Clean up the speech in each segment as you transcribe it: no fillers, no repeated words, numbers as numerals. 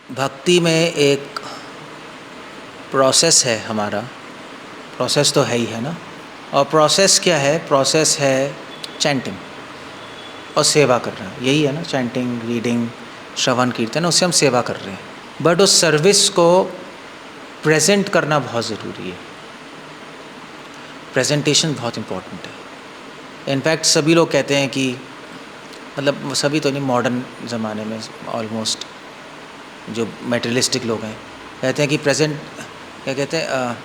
भक्ति में एक प्रोसेस है हमारा, प्रोसेस तो है ही है ना। और प्रोसेस क्या है? प्रोसेस है चैंटिंग और सेवा कर रहे हैं, यही है ना। चैंटिंग, रीडिंग, श्रवण कीर्तन, उससे हम सेवा कर रहे हैं। बट उस सर्विस को प्रेजेंट करना बहुत ज़रूरी है। प्रेजेंटेशन बहुत इम्पोर्टेंट है। इनफैक्ट सभी लोग कहते हैं कि, मतलब सभी तो नहीं, मॉडर्न ज़माने में ऑलमोस्ट जो मेटेरियलिस्टिक लोग हैं कहते हैं कि प्रेजेंट, क्या कहते हैं,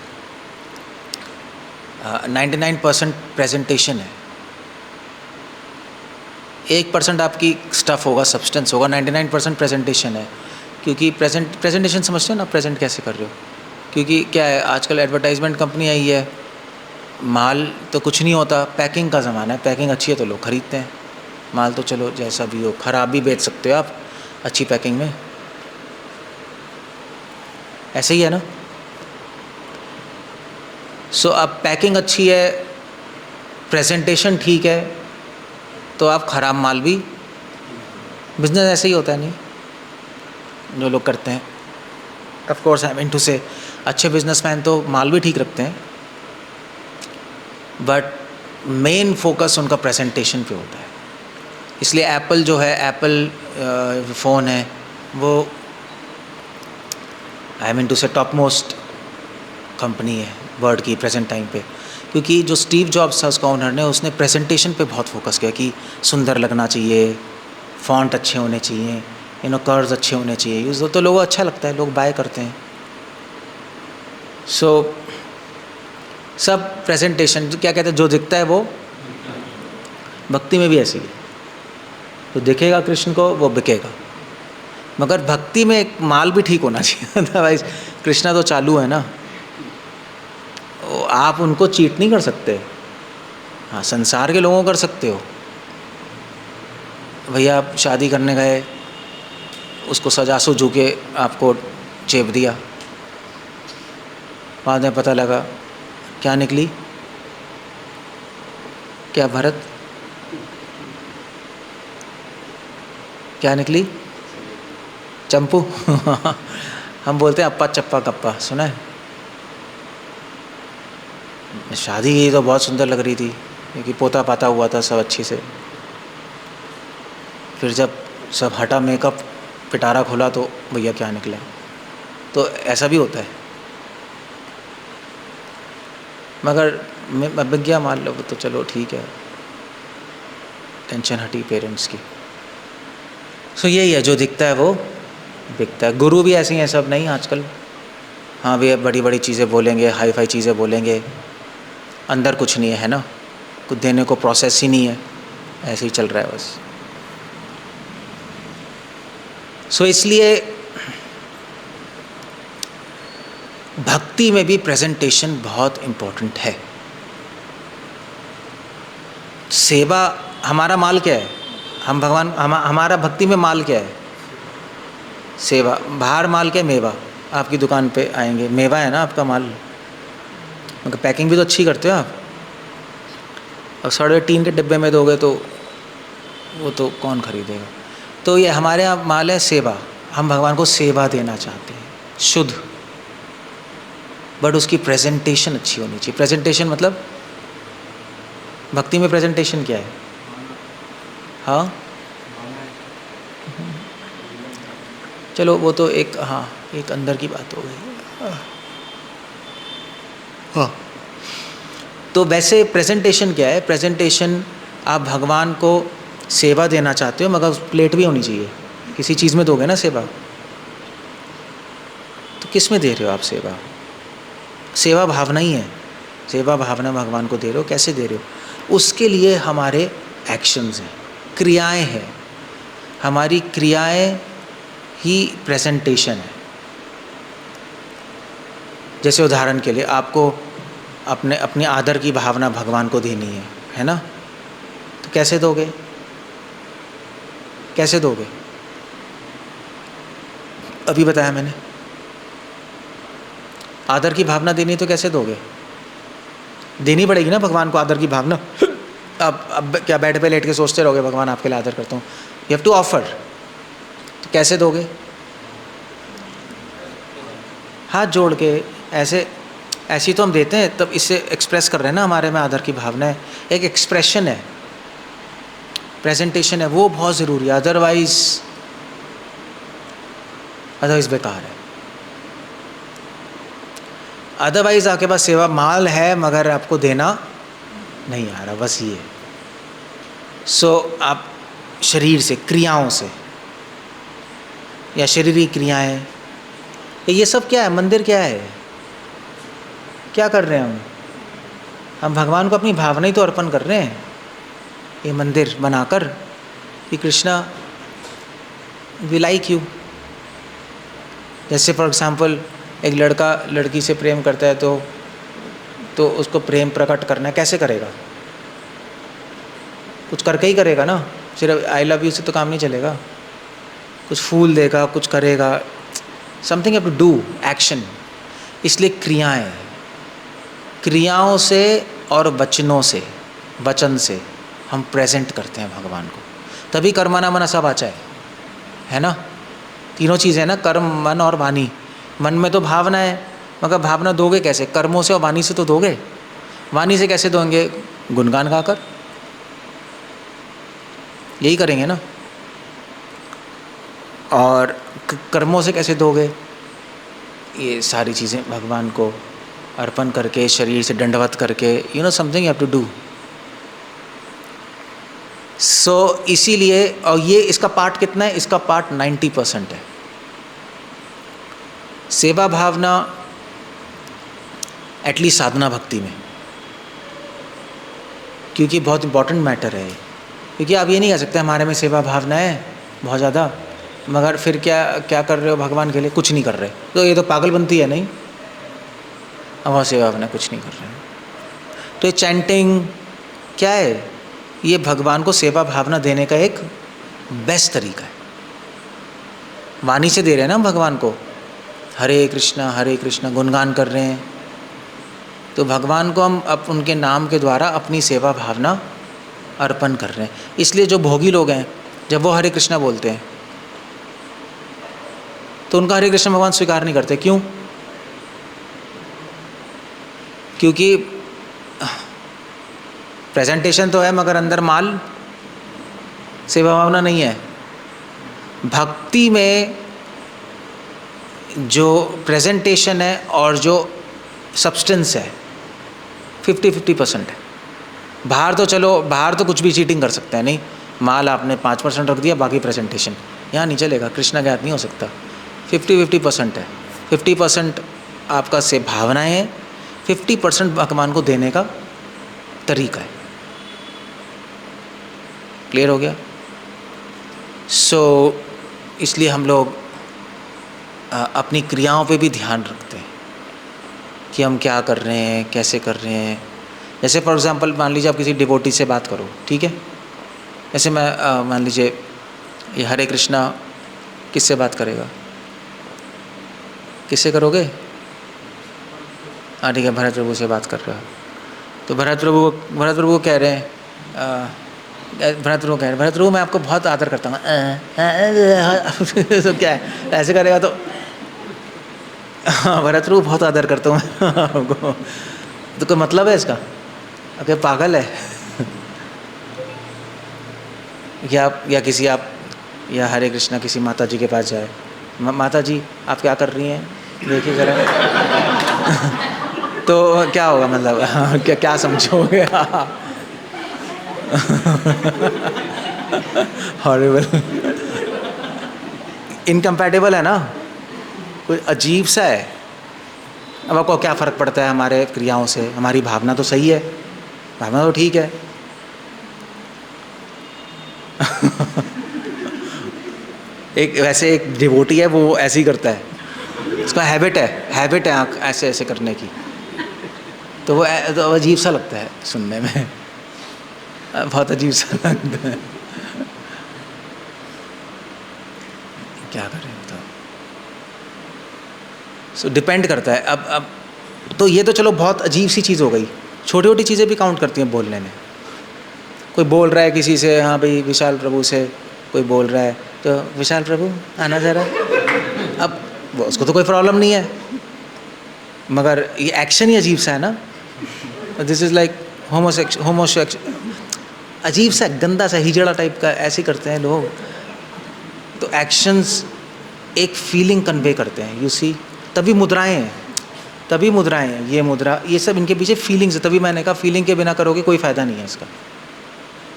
99% प्रेजेंटेशन है। 1% आपकी स्टफ़ होगा, सब्सटेंस होगा, 99% प्रेजेंटेशन है। क्योंकि प्रेजेंटेशन समझते हो ना, प्रेजेंट कैसे कर रहे हो। क्योंकि क्या है, आजकल एडवर्टाइजमेंट कंपनी आई है, माल तो कुछ नहीं होता, पैकिंग का ज़माना है। पैकिंग अच्छी है तो लोग ख़रीदते हैं। माल तो चलो जैसा भी हो, ख़राब भी बेच सकते हो आप अच्छी पैकिंग में, ऐसे ही है ना। सो अब पैकिंग अच्छी है, प्रेजेंटेशन ठीक है, तो आप ख़राब माल भी, बिजनेस ऐसे ही होता है नहीं जो लोग करते हैं। Of course I mean to say अच्छे बिजनेसमैन तो माल भी ठीक रखते हैं, बट मेन फोकस उनका प्रेजेंटेशन पे होता है। इसलिए एप्पल जो है, एप्पल फ़ोन है, वो आई मीन टू से टॉप मोस्ट कंपनी है वर्ल्ड की प्रेजेंट टाइम पे। क्योंकि जो स्टीव जॉब्स था उसका ओनर ने, उसने प्रेजेंटेशन पे बहुत फोकस किया कि सुंदर लगना चाहिए, फॉन्ट अच्छे होने चाहिए, कर्व्स अच्छे होने चाहिए, यूज़ तो लोगों को अच्छा लगता है, लोग बाय करते हैं। सो सब प्रेजेंटेशन, क्या कहते हैं, जो दिखता है वो, भक्ति में भी ऐसी है। तो दिखेगा कृष्ण को वो बिकेगा, मगर भक्ति में एक माल भी ठीक होना चाहिए। अदरवाइज कृष्णा तो चालू है ना, आप उनको चीट नहीं कर सकते। हाँ, संसार के लोगों को कर सकते हो। भैया आप शादी करने गए, उसको सजा सुजू के आपको चेप दिया, बाद में पता लगा क्या निकली, क्या भरत, क्या निकली, चंपू। हम बोलते हैं अप्पा चप्पा कप्पा, सुना है। शादी की तो बहुत सुंदर लग रही थी, क्योंकि पोता पाता हुआ था सब अच्छी से। फिर जब सब हटा मेकअप, पिटारा खोला तो भैया क्या निकला। तो ऐसा भी होता है, मगर अभिज्ञा मान लो तो चलो ठीक है, टेंशन हटी पेरेंट्स की। सो यही है, जो दिखता है वो बिकता है। गुरु भी ऐसे ही हैं सब, नहीं आजकल। हाँ भैया बड़ी बड़ी चीज़ें बोलेंगे, हाई फाई चीज़ें बोलेंगे, अंदर कुछ नहीं है ना, कुछ देने को प्रोसेस ही नहीं है, ऐसे ही चल रहा है बस। सो इसलिए भक्ति में भी प्रेजेंटेशन बहुत इम्पोर्टेंट है। सेवा, हमारा माल क्या है, हम भगवान, हमारा भक्ति में माल क्या है, सेवा। बाहर माल क्या है, मेवा। आपकी दुकान पे आएंगे, मेवा है ना आपका माल, मगर पैकिंग भी तो अच्छी करते हो आप। अब सड़े टीन के डिब्बे में दोगे तो वो तो कौन खरीदेगा। तो ये हमारे यहाँ माल है सेवा, हम भगवान को सेवा देना चाहते हैं, शुद्ध, बट उसकी प्रेजेंटेशन अच्छी होनी चाहिए। प्रेजेंटेशन मतलब भक्ति में प्रेजेंटेशन क्या है? हाँ चलो वो तो एक, हाँ एक अंदर की बात हो गई। हाँ, तो वैसे प्रेजेंटेशन क्या है? प्रेजेंटेशन, आप भगवान को सेवा देना चाहते हो, मगर प्लेट भी होनी चाहिए। किसी चीज़ में दोगे ना सेवा, तो किस में दे रहे हो आप सेवा? सेवा भावना ही है, सेवा भावना भगवान को दे रहे हो, कैसे दे रहे हो? उसके लिए हमारे एक्शंस हैं, क्रियाएं हैं। हमारी क्रियाएं ही प्रेजेंटेशन है। जैसे उदाहरण के लिए आपको अपने आदर की भावना भगवान को देनी है ना, तो कैसे दोगे? कैसे दोगे? अभी बताया मैंने, आदर की भावना देनी तो कैसे दोगे? देनी पड़ेगी ना भगवान को आदर की भावना। अब क्या बेड पे लेट के सोचते रहोगे भगवान आपके लिए आदर करता हूँ? You have to offer. तो कैसे दोगे? हाथ जोड़ के ऐसे, ऐसी तो हम देते हैं, तब इससे एक्सप्रेस कर रहे हैं ना हमारे में आदर की भावना है, एक एक्सप्रेशन है, प्रेजेंटेशन है, वो बहुत ज़रूरी है। अदरवाइज़ बेकार है। अदरवाइज़ आपके पास सेवा माल है मगर आपको देना नहीं आ रहा, बस ये। सो आप शरीर से, क्रियाओं से, या शरीरी क्रियाएं, ये सब क्या है? मंदिर क्या है? क्या कर रहे हैं हम भगवान को अपनी भावना ही तो अर्पण कर रहे हैं, ये मंदिर बनाकर कि कृष्णा वी लाइक यू। जैसे फॉर एग्जाम्पल एक लड़का लड़की से प्रेम करता है तो उसको प्रेम प्रकट करना है, कैसे करेगा? कुछ करके ही करेगा ना, सिर्फ आई लव यू से तो काम नहीं चलेगा। कुछ फूल देगा, कुछ करेगा, something have to do, action. इसलिए क्रियाओं से और वचनों से, वचन से हम प्रेजेंट करते हैं भगवान को, तभी कर्मणा मनसा वाचा है ना। तीनों चीज़ें ना, कर्म, मन और वाणी। मन में तो भावना है, मगर भावना दोगे कैसे? कर्मों से और वाणी से तो दोगे। वाणी से कैसे दोगे? गुणगान गाकर, यही करेंगे ना। और कर्मों से कैसे दोगे? ये सारी चीज़ें भगवान को अर्पण करके, शरीर से दंडवत करके, you know something you have to do. So इसीलिए, और ये इसका पार्ट कितना है? इसका पार्ट 90% है। सेवा भावना एटलीस्ट साधना भक्ति में, क्योंकि बहुत इंपॉर्टेंट मैटर है। क्योंकि आप ये नहीं कह सकते हमारे में सेवा भावना है बहुत ज़्यादा, मगर फिर क्या कर रहे हो भगवान के लिए? कुछ नहीं कर रहे, तो ये तो पागलपंती है। नहीं, अब सेवा भावना कुछ नहीं कर रहे हैं, तो ये चैंटिंग क्या है? ये भगवान को सेवा भावना देने का एक बेस्ट तरीका है। वाणी से दे रहे हैं ना भगवान को, हरे कृष्णा गुणगान कर रहे हैं, तो भगवान को हम उनके नाम के द्वारा अपनी सेवा भावना अर्पण कर रहे हैं। इसलिए जो भोगी लोग हैं, जब वो हरे कृष्णा बोलते हैं तो उनका हरे कृष्ण भगवान स्वीकार नहीं करते। क्यों? क्योंकि प्रेजेंटेशन तो है मगर अंदर माल, सेवा भावना नहीं है। भक्ति में जो प्रेजेंटेशन है और जो सब्सटेंस है 50-50% है। बाहर तो चलो, बाहर तो कुछ भी चीटिंग कर सकते हैं, नहीं, माल आपने 5% रख दिया, बाकी प्रेजेंटेशन यहाँ नहीं चलेगा, कृष्णा ज्ञात नहीं हो सकता। 50-50% है। 50% आपका से भावनाएं हैं, 50% भगवान को देने का तरीका है। क्लियर हो गया? सो इसलिए हम लोग अपनी क्रियाओं पे भी ध्यान रखते हैं कि हम क्या कर रहे हैं, कैसे कर रहे हैं। जैसे फॉर एग्जांपल मान लीजिए आप किसी डिवोटी से बात करो, ठीक है, जैसे मैं मान लीजिए ये हरे कृष्णा किससे बात करेगा? किससे करोगे? हाँ ठीक है, भरत प्रभु से बात कर रहा है, तो भरत प्रभु कह रहे हैं, भरत प्रभु मैं आपको बहुत आदर करता हूँ। तो क्या है, ऐसे करेगा तो हाँ, भरत प्रभु बहुत आदर करता हूँ आपको, तो कोई मतलब है इसका? अगर पागल है या किसी आप या हरे कृष्णा किसी माता जी के पास जाए, माता जी आप क्या कर रही हैं, देखिए ज़रा तो क्या होगा? मतलब क्या समझोगे? हॉरिबल, इनकम्पैटिबल है ना, कोई अजीब सा है। अब आपको क्या फ़र्क पड़ता है हमारे क्रियाओं से? हमारी भावना तो सही है, भावना तो ठीक है। वैसे एक डिवोटी है, वो ऐसे ही करता है, उसका हैबिट है आँख ऐसे करने की, तो वो तो अजीब सा लगता है सुनने में, बहुत अजीब सा लगता है। क्या करें बताओ? सो डिपेंड करता है। अब तो ये तो चलो बहुत अजीब सी चीज़ हो गई, छोटी छोटी चीज़ें भी काउंट करती हैं बोलने में। कोई बोल रहा है किसी से, हाँ भाई विशाल प्रभु से कोई बोल रहा है, तो विशाल प्रभु आना ज़रा, अब उसको तो कोई प्रॉब्लम नहीं है, मगर ये एक्शन ही अजीब सा है ना, दिस इज़ लाइक होमोसेक्स, अजीब सा गंदा सा हिजड़ा टाइप का ऐसे करते हैं लोग। तो एक्शंस एक फीलिंग कन्वे करते हैं, यू सी, तभी मुद्राएं हैं, तभी मुद्राएं हैं, ये मुद्रा, ये सब इनके पीछे फीलिंग्स है। तभी मैंने कहा फीलिंग के बिना करोगे कोई फ़ायदा नहीं है इसका।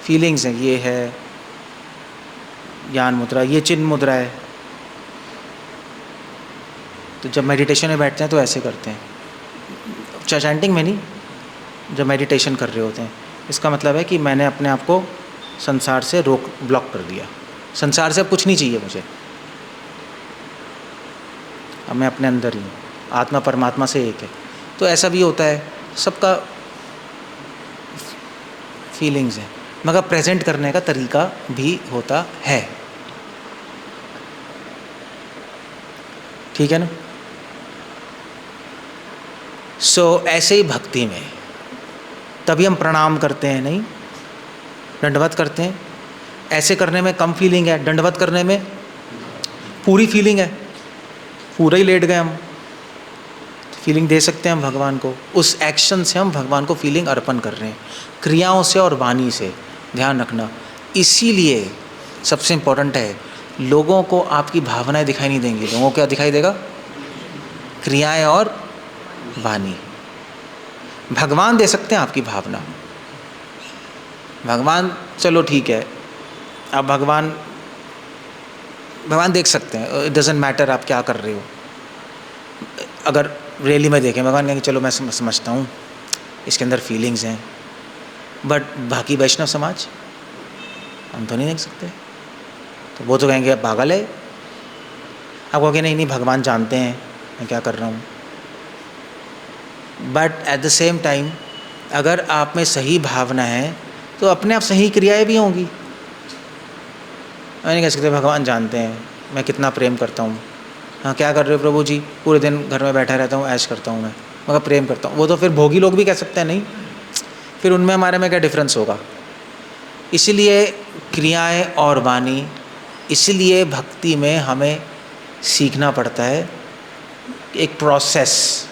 फीलिंग्स हैं, ये है ज्ञान मुद्रा, ये चिन्ह मुद्रा है। तो जब मेडिटेशन में बैठते हैं तो ऐसे करते हैं, चैंटिंग में नहीं, जब मेडिटेशन कर रहे होते हैं। इसका मतलब है कि मैंने अपने आप को संसार से ब्लॉक कर दिया, संसार से अब कुछ नहीं चाहिए मुझे, अब मैं अपने अंदर ही हूँ, आत्मा परमात्मा से एक है। तो ऐसा भी होता है, सबका फीलिंग्स है, मगर प्रेजेंट करने का तरीका भी होता है, ठीक है ना। ऐसे ही भक्ति में तभी हम प्रणाम करते हैं, नहीं दंडवत करते हैं। ऐसे करने में कम फीलिंग है, दंडवत करने में पूरी फीलिंग है, पूरा ही लेट गए हम, फीलिंग दे सकते हैं हम भगवान को। उस एक्शन से हम भगवान को फीलिंग अर्पण कर रहे हैं, क्रियाओं से और वाणी से, ध्यान रखना। इसीलिए सबसे इम्पोर्टेंट है, लोगों को आपकी भावनाएं दिखाई नहीं देंगी, लोगों को क्या दिखाई देगा? क्रियाएं और वाणी। भगवान दे सकते हैं आपकी भावना, भगवान चलो ठीक है, अब भगवान देख सकते हैं, इट डजेंट मैटर आप क्या कर रहे हो। अगर रैली में देखें, भगवान कहेंगे चलो मैं समझता हूँ इसके अंदर फीलिंग्स हैं, बट बाकी वैष्णव समाज हम तो नहीं देख सकते, तो वो तो कहेंगे पागल है। आप कहोगे नहीं भगवान जानते हैं मैं क्या कर रहा हूँ। But at the same time अगर आप में सही भावना है तो अपने आप सही क्रियाएं भी होंगी। मैं नहीं कह सकते भगवान जानते हैं मैं कितना प्रेम करता हूँ। हाँ क्या कर रहे हो प्रभु जी? पूरे दिन घर में बैठा रहता हूँ, ऐश करता हूँ मैं, मगर प्रेम करता हूँ। वो तो फिर भोगी लोग भी कह सकते हैं, नहीं फिर उनमें हमारे में क्या डिफरेंस होगा। इसीलिए क्रियाएं और वाणी, इसलिए भक्ति में हमें सीखना पड़ता है एक प्रोसेस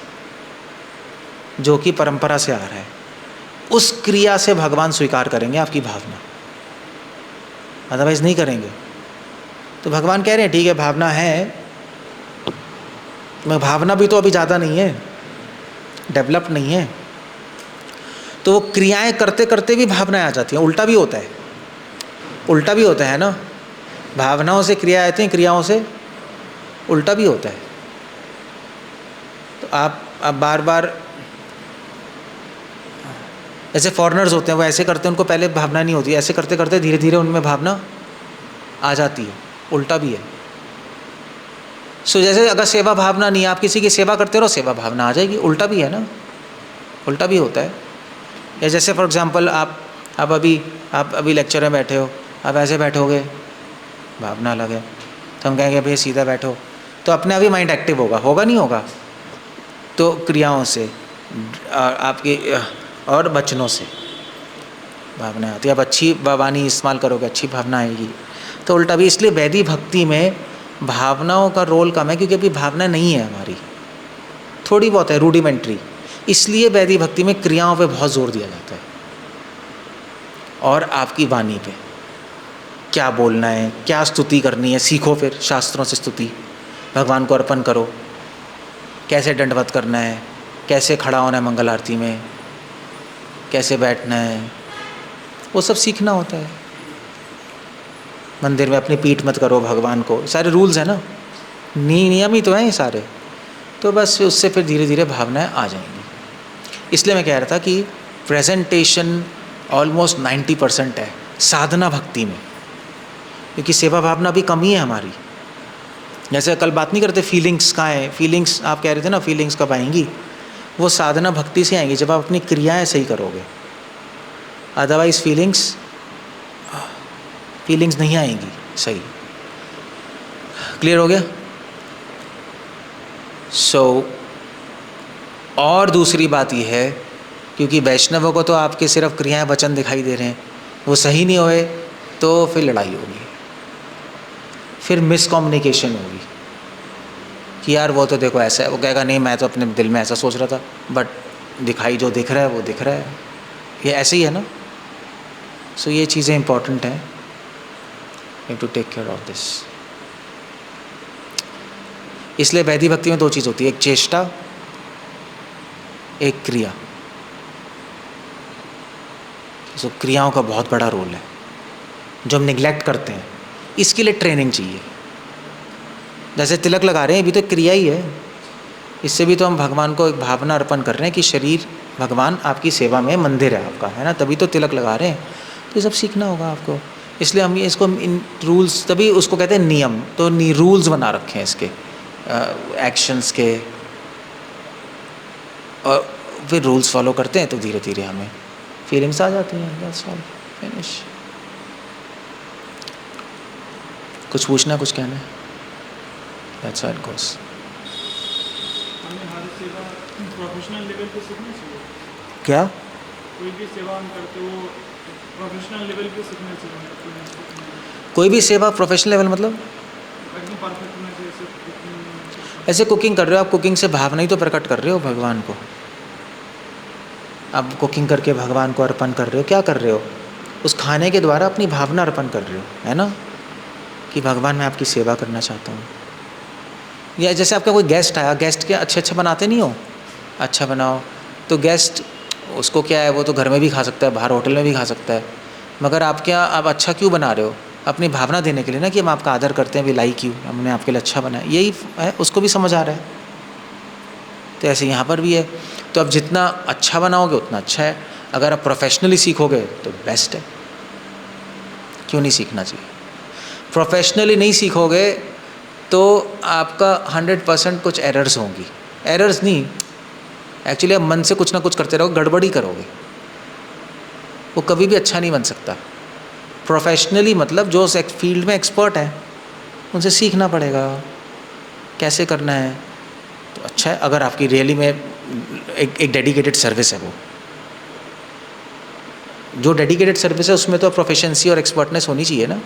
जो कि परंपरा से आ रहा है। उस क्रिया से भगवान स्वीकार करेंगे आपकी भावना, अदरवाइज नहीं करेंगे। तो भगवान कह रहे हैं ठीक है भावना है, मगर भावना भी तो अभी ज़्यादा नहीं है, डेवलप नहीं है। तो वो क्रियाएं करते करते भी भावनाएं आ जाती हैं। उल्टा भी होता है, उल्टा भी होता है ना, भावनाओं से क्रिया आती हैं, क्रियाओं से उल्टा भी होता है। तो आप बार बार ऐसे फॉरेनर्स होते हैं, वो ऐसे करते हैं, उनको पहले भावना नहीं होती, ऐसे करते करते धीरे धीरे उनमें भावना आ जाती है। उल्टा भी है। जैसे अगर सेवा भावना नहीं है, आप किसी की सेवा करते रहो, सेवा भावना आ जाएगी। उल्टा भी है ना, उल्टा भी होता है। या जैसे फॉर एग्जांपल आप अभी लेक्चर में बैठे हो, आप ऐसे बैठोगे, भावना अलग है, तो हम कहेंगे भैया सीधा बैठो, तो अपने आप ही माइंड एक्टिव होगा नहीं होगा। तो क्रियाओं से आपकी और वचनों से भावना आती है। आप अच्छी वाणी इस्तेमाल करोगे, अच्छी भावना आएगी। तो उल्टा भी, इसलिए वैदिक भक्ति में भावनाओं का रोल कम है, क्योंकि अभी भावना नहीं है हमारी, थोड़ी बहुत है, रूडिमेंट्री। इसलिए वैदिक भक्ति में क्रियाओं पे बहुत जोर दिया जाता है और आपकी वाणी पे, क्या बोलना है, क्या स्तुति करनी है, सीखो। फिर शास्त्रों से स्तुति भगवान को अर्पण करो, कैसे दंडवत करना है, कैसे खड़ा होना है मंगल आरती में, कैसे बैठना है, वो सब सीखना होता है। मंदिर में अपनी पीठ मत करो भगवान को, सारे रूल्स हैं ना, नियम ही तो हैं ये सारे। तो बस उससे फिर धीरे धीरे भावनाएं आ जाएंगी। इसलिए मैं कह रहा था कि प्रेजेंटेशन ऑलमोस्ट 90% है साधना भक्ति में, क्योंकि सेवा भावना भी कम ही है हमारी। जैसे कल बात नहीं करते फीलिंग्स कहाँ है, फीलिंग्स आप कह रहे थे ना, फीलिंग्स कब आएंगी? वो साधना भक्ति से आएंगी जब आप अपनी क्रियाएं सही करोगे। अदरवाइज फीलिंग्स नहीं आएंगी सही। क्लियर हो गया? और दूसरी बात यह है, क्योंकि वैष्णवों को तो आपके सिर्फ क्रियाएं वचन दिखाई दे रहे हैं, वो सही नहीं होए तो फिर लड़ाई होगी, फिर मिसकम्युनिकेशन होगी। कि यार वो तो देखो ऐसा है, वो कहेगा नहीं मैं तो अपने दिल में ऐसा सोच रहा था, बट दिखाई जो दिख रहा है वो दिख रहा है, ये ऐसे ही है ना। सो ये चीज़ें इंपॉर्टेंट हैं, you to take care of this. इसलिए वैदिक भक्ति में दो चीज़ होती है, एक चेष्टा, एक क्रिया। सो क्रियाओं का बहुत बड़ा रोल है जो हम निगलेक्ट करते हैं, इसके लिए ट्रेनिंग चाहिए। जैसे तिलक लगा रहे हैं, अभी तो क्रिया ही है, इससे भी तो हम भगवान को एक भावना अर्पण कर रहे हैं कि शरीर भगवान आपकी सेवा में मंदिर है आपका, है ना, तभी तो तिलक लगा रहे हैं। तो ये सब सीखना होगा आपको, इसलिए हम ये इसको इन रूल्स, तभी उसको कहते हैं नियम, तो रूल्स बना रखे हैं इसके एक्शंस के, और फिर रूल्स फॉलो करते हैं तो धीरे धीरे हमें फीलिंग्स आ जाती हैं। That's all, finish. कुछ पूछना, कुछ कहना है? That's how it goes. हमें हर सेवा प्रोफेशनल लेवल पे सीखनी चाहिए। क्या? कोई भी सेवा हम करते हो प्रोफेशनल लेवल पे सीखना चाहिए। कोई भी सेवा प्रोफेशनल लेवल मतलब एकदम परफेक्ट होना चाहिए। ऐसे कुकिंग कर रहे हो आप, कुकिंग से भावना ही तो प्रकट कर रहे हो भगवान को। आप कुकिंग करके भगवान को अर्पण कर रहे हो, क्या कर रहे हो? उस खाने के द्वारा अपनी भावना अर्पण कर रहे हो, है ना, कि भगवान मैं आपकी सेवा करना चाहता हूँ। या जैसे आपका कोई गेस्ट आया, गेस्ट के अच्छे बनाते नहीं हो, अच्छा बनाओ, तो गेस्ट उसको क्या है, वो तो घर में भी खा सकता है, बाहर होटल में भी खा सकता है, मगर आप क्या, आप अच्छा क्यों बना रहे हो? अपनी भावना देने के लिए ना, कि हम आपका आदर करते हैं, वी लाइक यू, हमने आपके लिए अच्छा बनाया, यही है, उसको भी समझ आ रहा है। तो ऐसे यहाँ पर भी है। तो अब जितना अच्छा बनाओगे उतना अच्छा है। अगर आप प्रोफेशनली सीखोगे तो बेस्ट है, क्यों नहीं सीखना चाहिए? प्रोफेशनली नहीं सीखोगे तो आपका 100% कुछ एरर्स होंगी, एरर्स नहीं, एक्चुअली आप मन से कुछ ना कुछ करते रहोगे, गड़बड़ी करोगे, वो कभी भी अच्छा नहीं बन सकता। प्रोफेशनली मतलब जो उस फील्ड में एक्सपर्ट है उनसे सीखना पड़ेगा कैसे करना है, तो अच्छा है। अगर आपकी रियली में एक डेडिकेटेड सर्विस है, वो जो डेडिकेटेड सर्विस है उसमें तो प्रोफेशंसी और एक्सपर्टनेस होनी चाहिए ना,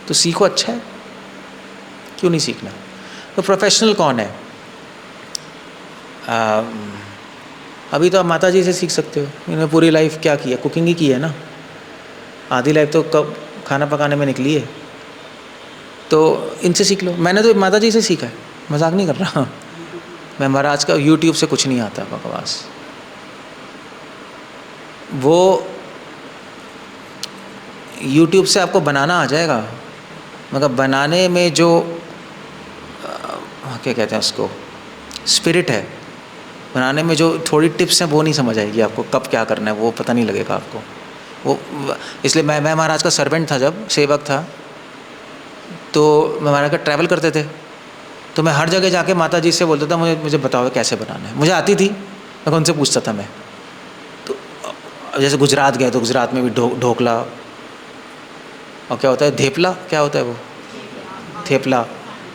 तो सीखो, अच्छा है, क्यों नहीं सीखना? तो प्रोफेशनल कौन है? अभी तो आप माता जी से सीख सकते हो, इन्होंने पूरी लाइफ क्या किया, कुकिंग ही की है ना, आधी लाइफ तो कब खाना पकाने में निकली है, तो इनसे सीख लो। मैंने तो माता जी से सीखा है, मजाक नहीं कर रहा मैं, महाराज का यूट्यूब से कुछ नहीं आता, बकवास। वो यूट्यूब से आपको बनाना आ जाएगा, मगर बनाने में जो क्या कहते हैं उसको, स्पिरिट है, बनाने में जो थोड़ी टिप्स हैं वो नहीं समझ आएगी आपको, कब क्या करना है वो पता नहीं लगेगा आपको। वो इसलिए मैं महाराज का सर्वेंट था, जब सेवक था तो मैं महाराज का ट्रैवल करते थे, तो मैं हर जगह जाके माता जी से बोलता था मुझे बताओ कैसे बनाना है। मुझे आती थी, मैं उनसे पूछता था मैं। तो जैसे गुजरात गए तो गुजरात में भी ढोकला, और क्या होता है धेपला, क्या होता है वो, थेपला,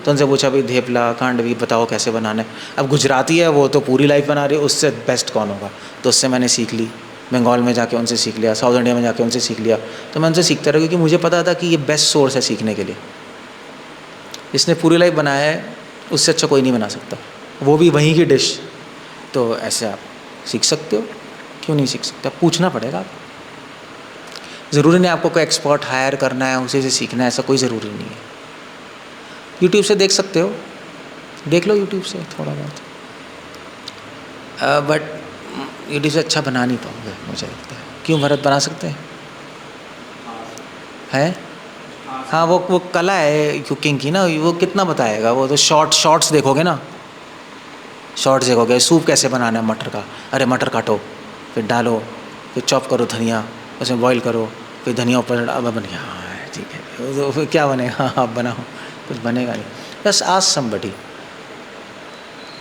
तो उनसे पूछा भाई धेपला खांडवी बताओ कैसे बनाना है। अब गुजराती है वो, तो पूरी लाइफ बना रही है, उससे बेस्ट कौन होगा, तो उससे मैंने सीख ली। बंगाल में जाके उनसे सीख लिया, साउथ इंडिया में जाके उनसे सीख लिया, तो मैं उनसे सीखता रहा, क्योंकि मुझे पता था कि ये बेस्ट सोर्स है सीखने के लिए। इसने पूरी लाइफ बनाया है, उससे अच्छा कोई नहीं बना सकता, वो भी वहीं की डिश। तो ऐसे आप सीख सकते हो, क्यों नहीं सीख सकते? पूछना पड़ेगा आपको, ज़रूरी नहीं आपको कोई एक्सपर्ट हायर करना है, उसी से सीखना है, ऐसा कोई ज़रूरी नहीं है। यूट्यूब से देख सकते हो, देख लो यूट्यूब से थोड़ा बहुत, बट यूट्यूब से अच्छा बना नहीं पाओगे मुझे लगता है। क्यों, भरत बना सकते हैं? है हाँ, वो कला है कुकिंग की ना, वो कितना बताएगा, वो तो शॉर्ट्स देखोगे ना, शॉर्ट्स देखोगे, सूप कैसे बनाना है मटर का, अरे मटर काटो, फिर डालो, फिर चॉप करो धनिया, उसमें बॉईल करो, फिर धनिया ऊपर, अब बन गया, हाँ ठीक है, तो फिर क्या बनेगा, आप बनाओ, कुछ बनेगा नहीं। बस आस्क समबडी,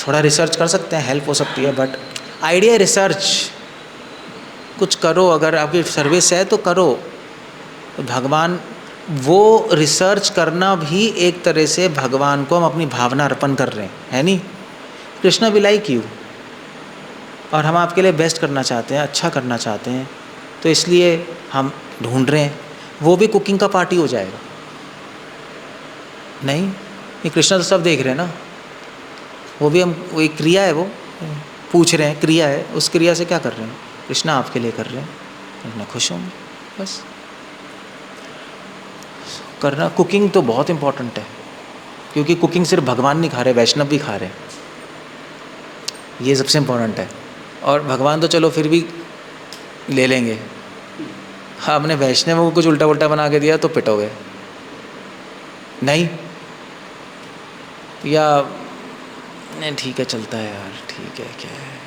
थोड़ा रिसर्च कर सकते हैं, हेल्प हो सकती है, बट आइडिया रिसर्च कुछ करो, अगर आपकी सर्विस है तो करो। भगवान, वो रिसर्च करना भी एक तरह से भगवान को हम अपनी भावना अर्पण कर रहे हैं, है नहीं? कृष्णा वी लाइक यू, और हम आपके लिए बेस्ट करना चाहते हैं, अच्छा करना चाहते हैं, तो इसलिए हम ढूंढ रहे हैं। वो भी कुकिंग का पार्ट ही हो जाएगा, नहीं? ये कृष्णा तो सब देख रहे हैं ना, वो भी हम, वो एक क्रिया है, वो पूछ रहे हैं, क्रिया है, उस क्रिया से क्या कर रहे हैं? कृष्णा आपके लिए कर रहे हैं, कृष्णा खुश होंगे बस। करना, कुकिंग तो बहुत इम्पोर्टेंट है, क्योंकि कुकिंग सिर्फ भगवान नहीं खा रहे, वैष्णव भी खा रहे हैं, ये सबसे इम्पोर्टेंट है। और भगवान तो चलो फिर भी ले लेंगे, आपने वैष्णव को कुछ उल्टा उल्टा बना के दिया तो पिटोगे नहीं, या नहीं ठीक है चलता है यार, ठीक है क्या है,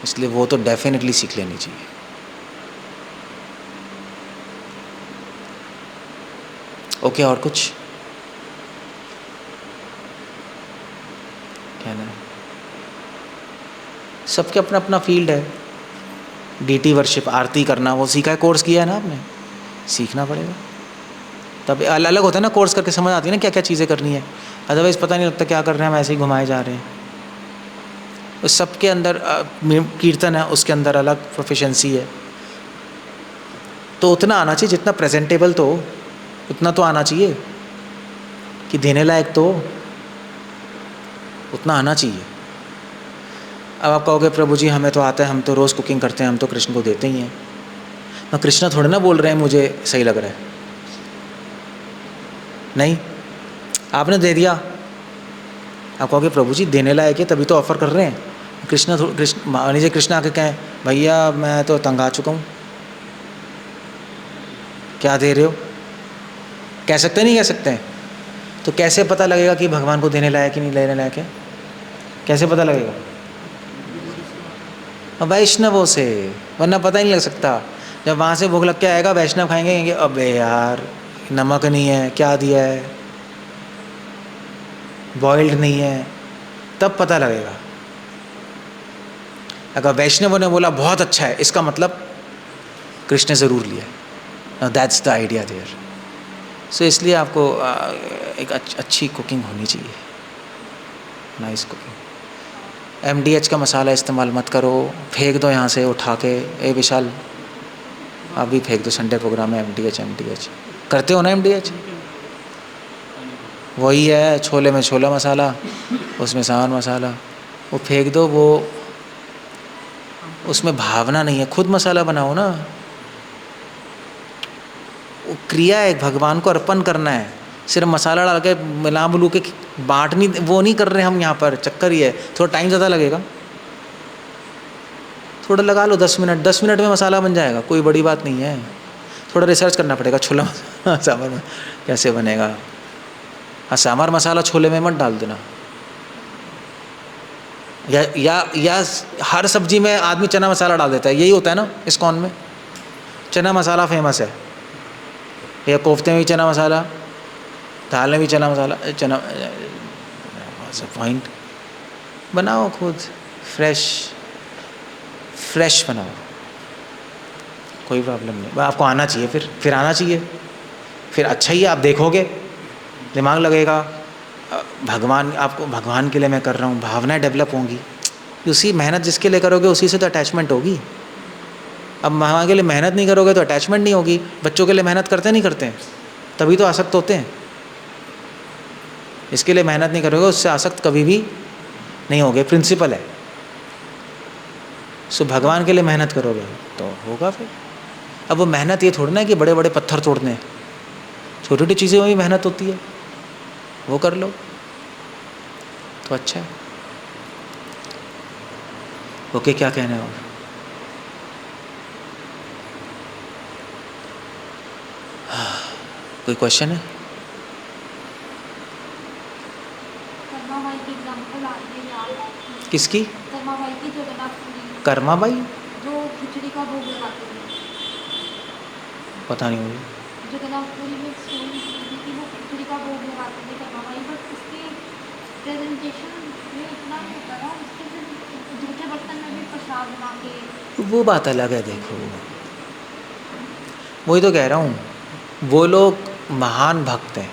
इसलिए वो तो डेफिनेटली सीख लेनी चाहिए। ओके, और कुछ कहना है? सबके अपना अपना फील्ड है। डीटी वर्शिप, आरती करना, वो सीखा है, कोर्स किया है ना आपने, सीखना पड़ेगा, तब अलग अलग होता है ना, कोर्स करके समझ आती है ना क्या क्या चीज़ें करनी है, अदरवाइज़ पता नहीं लगता क्या कर रहे हैं हम, ऐसे ही घुमाए जा रहे हैं। उस सबके अंदर कीर्तन है, उसके अंदर अलग प्रोफिशेंसी है, तो उतना आना चाहिए जितना प्रेजेंटेबल, तो उतना तो आना चाहिए कि देने लायक, तो उतना आना चाहिए। अब आप कहोगे प्रभु जी हमें तो आता है, हम तो रोज़ कुकिंग करते हैं, हम तो कृष्ण को देते ही हैं। मैं कृष्ण थोड़े ना बोल रहे हैं मुझे सही लग रहा है, नहीं, आपने दे दिया, आप कहोगे प्रभु जी देने लायक है तभी तो ऑफ़र कर रहे हैं। कृष्ण मान लीजिए कृष्ण आके कहें भैया मैं तो तंग आ चुका हूँ, क्या दे रहे हो, कह सकते नहीं कह सकते हैं? तो कैसे पता लगेगा कि भगवान को देने लायक कि नहीं देने लायक है, कैसे पता लगेगा? वैष्णवों से, वरना पता ही नहीं लग सकता। जब वहाँ से भूख लग के आएगा, वैष्णव खाएंगे, अबे यार नमक नहीं है, क्या दिया है, बॉइल्ड नहीं है, तब पता लगेगा। अगर वैष्णवों ने बोला बहुत अच्छा है, इसका मतलब कृष्ण ने ज़रूर लिया। Now that's the idea there. So इसलिए आपको एक अच्छी कुकिंग होनी चाहिए, नाइस कुकिंग। MDH का मसाला इस्तेमाल मत करो, फेंक दो यहाँ से उठा के। ए विशाल आप भी फेंक दो, संडे प्रोग्राम में MDH करते हो ना? MDH वही है, छोले में छोला मसाला, उसमें सांभर मसाला, वो फेंक दो, वो उसमें भावना नहीं है। खुद मसाला बनाओ ना, वो क्रिया है, भगवान को अर्पण करना है। सिर्फ मसाला डाल के मिला बुलू के बांटनी, वो नहीं कर रहे हम यहाँ पर। चक्कर ये है, थोड़ा टाइम ज़्यादा लगेगा, थोड़ा लगा लो 10 मिनट, 10 मिनट में मसाला बन जाएगा, कोई बड़ी बात नहीं है। थोड़ा रिसर्च करना पड़ेगा, छोला सांभर में कैसे बनेगा। हाँ, सांभर मसाला छोले में मत डाल देना, या हर सब्जी में आदमी चना मसाला डाल देता है, यही होता है ना इस्कॉन में, चना मसाला फेमस है, या कोफ्ते में भी चना मसाला, दाल में भी चना मसाला, चना पॉइंट। बनाओ खुद, फ्रेश बनाओ, कोई प्रॉब्लम नहीं। आपको आना चाहिए, फिर आना चाहिए, फिर अच्छा ही आप देखोगे, दिमाग लगेगा, भगवान, आपको भगवान के लिए मैं कर रहा हूँ, भावनाएं डेवलप होंगी। उसी मेहनत जिसके लिए करोगे उसी से तो अटैचमेंट होगी। अब भगवान के लिए मेहनत नहीं करोगे तो अटैचमेंट नहीं होगी। बच्चों के लिए मेहनत करते नहीं करते हैं, तभी तो आसक्त होते हैं। इसके लिए मेहनत नहीं करोगे, उससे आसक्त कभी भी नहीं होगे, प्रिंसिपल है। सो भगवान के लिए मेहनत करोगे तो होगा फिर। अब वो मेहनत ये थोड़ी ना कि बड़े बड़े पत्थर तोड़ने हैं, छोटी छोटी चीज़ों में भी मेहनत होती है, वो कर लो तो अच्छा है। ओके, क्या कहना है और? कोई क्वेश्चन है? किसकी? कर्माबाई? जो खिचड़ी का भोग लगाते हैं, पता नहीं मुझे। जगन्नाथपुरी में स्टोरी कि वो खिचड़ी का भोग लगाते थे कर्माबाई, बट उसके प्रेजेंटेशन में इतना नहीं होता था, उसके फिर दूसरे बर्तन में भी प्रसाद बना के। वो बात अलग है, देखो वही तो कह रहा हूँ, वो लोग महान भक्त हैं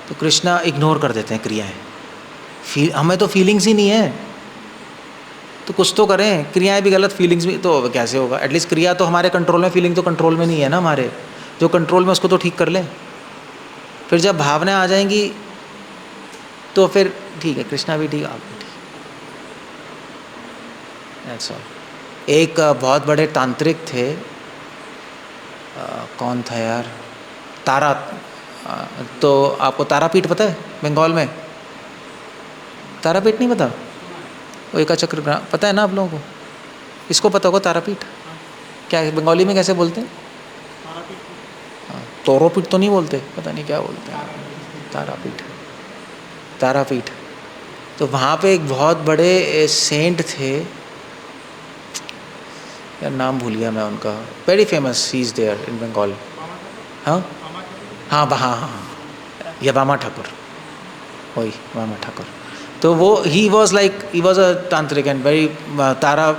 तो कृष्णा इग्नोर कर देते हैं क्रियाएं। हमें तो फीलिंग्स ही नहीं है, तो कुछ तो करें। क्रियाएं भी गलत, फीलिंग्स भी, तो कैसे होगा? एटलीस्ट क्रिया तो हमारे कंट्रोल में, फीलिंग तो कंट्रोल में नहीं है ना हमारे। जो कंट्रोल में उसको तो ठीक कर लें। फिर जब भावनाएं आ जाएंगी तो फिर ठीक है, कृष्णा भी ठीक, आप भी ठीक, दैट्स ऑल। एक बहुत बड़े तांत्रिक थे, कौन था यार, तारा, तो आपको तारापीठ पता है बंगाल में? तारापीठ नहीं पता? वो एका चक्र पता है ना आप लोगों को? इसको पता होगा तारापीठ, क्या है बंगाली में कैसे बोलते हैं? तोरोपीठ तो नहीं बोलते, पता नहीं क्या बोलते हैं, तारापीठ, तारापीठ। तो वहाँ पे एक बहुत बड़े सेंट थे, यार नाम भूल गया मैं उनका, very famous, he is there in Bengal. हाँ हाँ हाँ हाँ, ये बामा ठाकुर, वही बामा ठाकुर। तो वो ही वॉज अ तांत्रिक एंड वेरी, तारा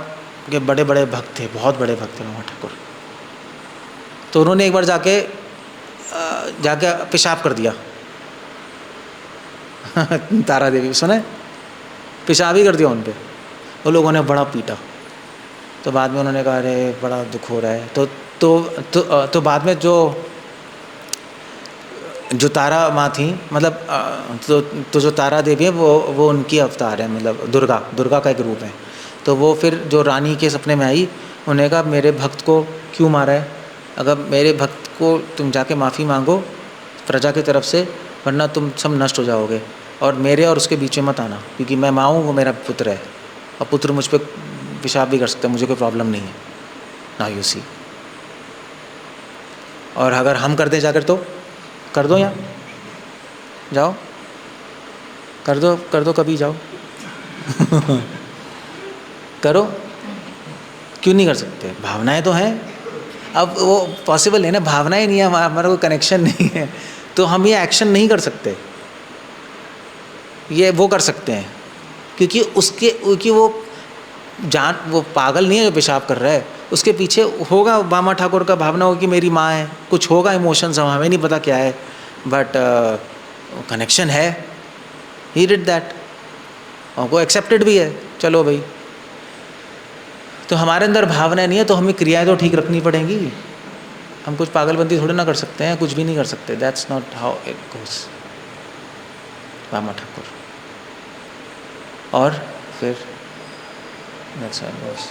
के बड़े बड़े भक्त थे, बहुत बड़े भक्त थे बामा ठाकुर। तो उन्होंने एक बार जाके पेशाब कर दिया तारा देवी, सुना है? पेशाब ही कर दिया उन पे, वो लोगों ने बड़ा पीटा। तो बाद में उन्होंने कहा अरे बड़ा दुख हो रहा है। तो बाद में जो तारा माँ थी, मतलब तो जो तारा देवी है वो उनकी अवतार है, मतलब दुर्गा का एक रूप है। तो वो फिर जो रानी के सपने में आई, उन्होंने कहा मेरे भक्त को क्यों मारा है, अगर मेरे भक्त को तुम जाके माफ़ी मांगो प्रजा की तरफ से, वरना तुम सब नष्ट हो जाओगे, और मेरे और उसके बीच में मत आना, क्योंकि मैं माँ हूँ, वो मेरा पुत्र है, और पुत्र मुझ पर पेशाब भी कर सकता है, मुझे कोई प्रॉब्लम नहीं है ना, यू सी। और अगर हम कर दें जाकर तो कर दो, यहाँ जाओ, कर दो कभी जाओ करो, क्यों नहीं कर सकते? भावनाएं तो हैं, अब वो पॉसिबल है ना, भावनाएं नहीं है, हमारा कोई कनेक्शन नहीं है, तो हम ये एक्शन नहीं कर सकते, ये वो कर सकते हैं, क्योंकि वो पागल नहीं है जो पेशाब कर रहा है, उसके पीछे होगा बामा ठाकुर का भावना होगी कि मेरी माँ है, कुछ होगा इमोशंस, हमें नहीं पता क्या है, बट कनेक्शन है, ही डिड दैट, और वो एक्सेप्टेड भी है, चलो भाई। तो हमारे अंदर भावना नहीं है, तो हमें क्रियाएं तो ठीक रखनी पड़ेंगी, हम कुछ पागलबंदी थोड़ी ना कर सकते हैं, कुछ भी नहीं कर सकते, that's not how it goes. बामा ठाकुर, और फिर दैट्स हाउ इट गोस।